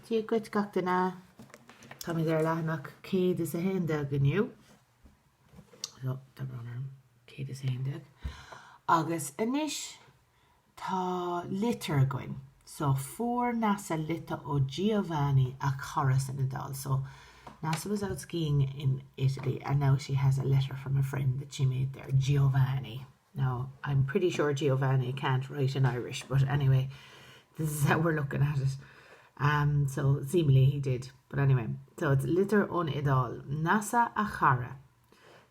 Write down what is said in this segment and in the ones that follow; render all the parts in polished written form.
Tí goit gach duna tá mé ar lehanach céad is a héndag gniu. So, tá brenn céad is a héndag. Agus inis tá litter going. So, 4 NASA litter o Giovanni a chorus in the doll. So, NASA was out skiing in Italy and now she has a letter from a friend that she made there, Giovanni. Now, I'm pretty sure Giovanni can't write in Irish, but anyway, this is how we're looking at it. So, seemingly he did. But anyway, so it's litter on idol. NASA a chara.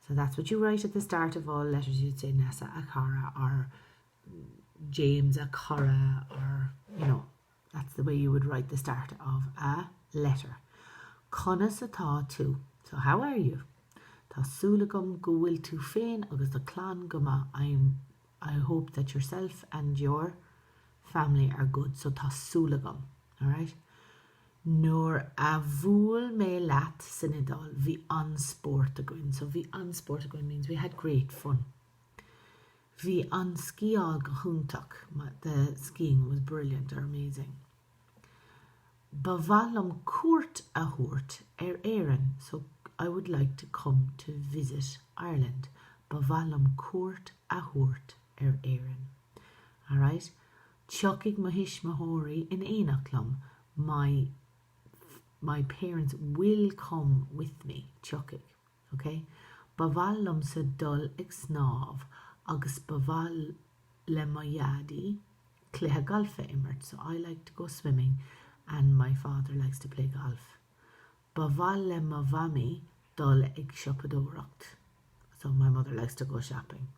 So that's what you write at the start of all letters. You'd say NASA a chara or James a chara, or, you know, that's the way you would write the start of a letter. Conas atá tú. So how are you? Tá súlagum go bhfuil tú féin agus the clan goma. I hope that yourself and your family are good. So tá súlagum. Alright? Nor a bhúil mé leat san idal bhí an sport agoin. So bhí an sport agoin means we had great fun. Bhí an sciáil go húntaach. The skiing was brilliant or amazing. Bavallum cuairt a thuairt Éireann. So I would like to come to visit Ireland. Bavallum cuairt a thuairt Éireann. Alright? Teochaigh mo hisismóirí in éanachlum. My parents will come with me. Teochaigh. Okay? Bavallum sa dul ag snáb agus bavall le mayadi cluiche golfa immert. So I like to go swimming and my father likes to play golf. Bavall le mavami dul ag siopadóireacht. So my mother likes to go shopping.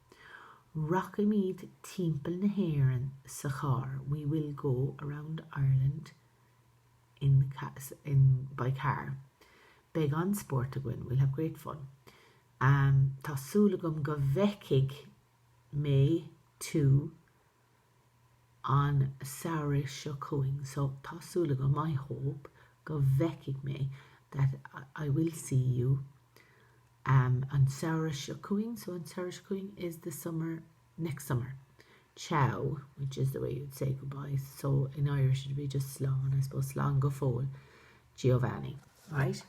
Rockimid timpeall na hÉireann sa char. We will go around Ireland by car. Big on sport to win. We'll have great fun. Tá súlagum go bhfeiceigh mé tú an saoire seo cuaing. So tá súlagum, I hope, go bhfeiceigh mé that I will see you on saoire seo cuaing. So on saoire seo cuaing is the summer, next summer. Ciao, which is the way you'd say goodbye. So in Irish it'd be just slán, I suppose, slán go fóil, Giovanni, right?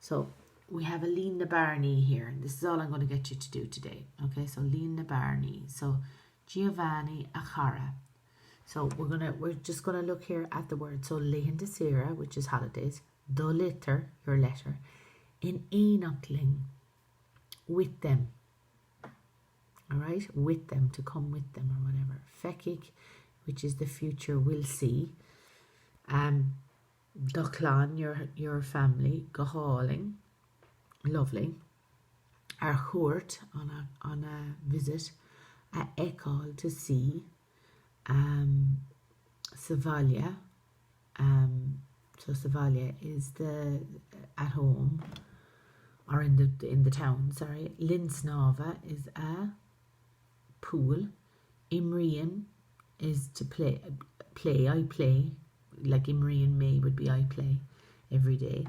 So we have a Lín na Barney here, and this is all I'm going to get you to do today. Okay, so Lín na Barney. So Giovanni a chara. So we're just gonna look here at the word. So Léhan de Sira, which is holidays, do litter, your letter, in éanachling, with them. Alright, with them, to come with them or whatever. Feiceigh, which is the future, will see. Do clan, your family, go hauling, lovely. Ar chuairt, on a visit. A eáil, to see. Savalia. So Savalia is the at home or in the town. Sorry. Linsnava is a pool. Imrian is to play. I play. Like Imrian May would be I play every day.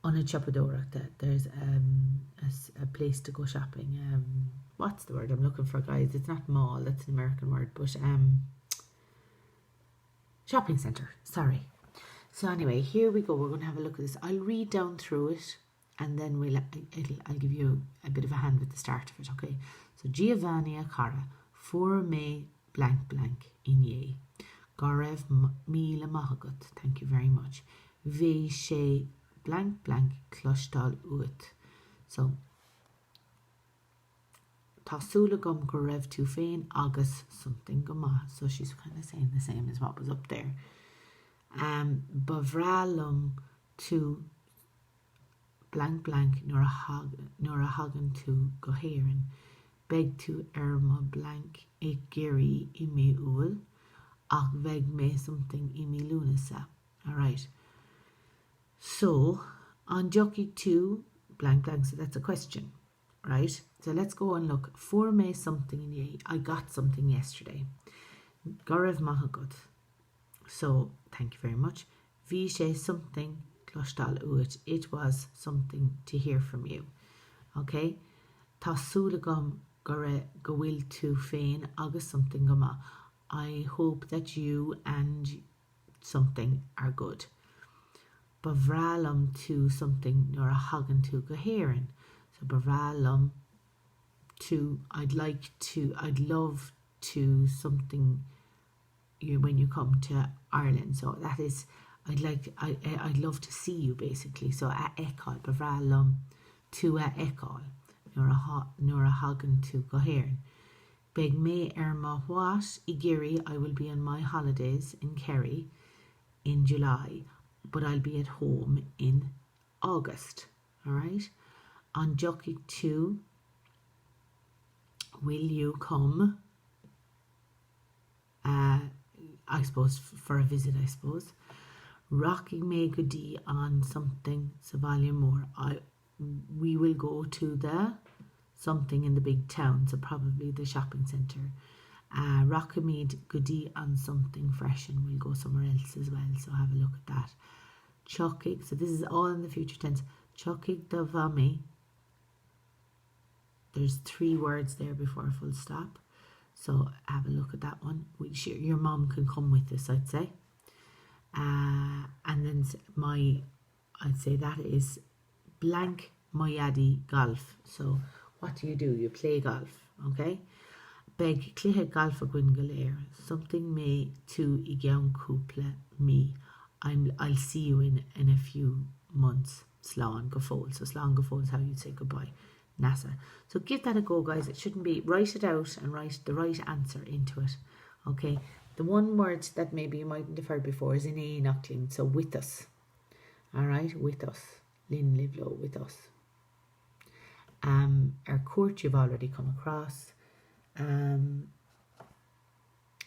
On a Chapadora, that there's a place to go shopping. What's the word I'm looking for, guys? It's not mall. That's an American word, but shopping center. Sorry. So anyway, here we go. We're going to have a look at this. I'll read down through it, and then I'll give you a bit of a hand with the start of it. Okay. So Giovanni a cara for me blank blank inye. Garev mila mahagut. Thank you very much. Ve she blank blank clustal uit. So Tasúlagum go raibh tú féin agus something go maith. So she's kind of saying the same as what was up there. Bavralum tú blank blank nor a hagan tú go héireann. Beg tú ma blank ag géirí I mé uail ach beg me something I mé lúnasa. Alright. So on jockey tú blank blank, so that's a question. Right, so let's go and look. For me something in ye. I got something yesterday. Garev mahagut. So thank you very much. Vi she something clostal uit. It was something to hear from you. Okay. Tasúlagum gore gohfuil tú féin agus something goma. I hope that you and something are good. Bavralum to something nor a hagan to goherin. So bavralum to I'd love to something when you come to Ireland. So that is I'd love to see you basically. So a ekal bavralum to a ekal nor a hagan to goherin. Beg me ma what igiri I will be on my holidays in Kerry in July, but I'll be at home in August. Alright? On Jockey 2, will you come? I suppose for a visit, I suppose. Rocking me goodie on something, Savalia Moore. We will go to the something in the big town, so probably the shopping centre. Rockamede goodie on something fresh, and we'll go somewhere else as well, so have a look at that. Chuckig, so this is all in the future tense. Chuckig the vami. There's 3 words there before a full stop, so have a look at that one. Your mom can come with us, I'd say. And then I'd say that is blank Moyadi golf. So what do? You play golf, okay? Beg clihe golf a gwingalair. Something may to igaun couple me. I'll see you in a few months. Slán go fóil. So slán go fóil is how you'd say goodbye. NASA. So give that a go, guys. It shouldn't be, write it out and write the right answer into it. Okay. The one word that maybe you mightn't have heard before is in a knocklin. So with us. Alright, with us. Lynn Livlow, with us. Our court you've already come across. And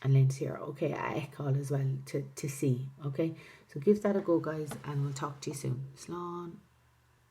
Lynn's here. Okay, I call as well to see. Okay. So give that a go, guys, and we'll talk to you soon. Slán.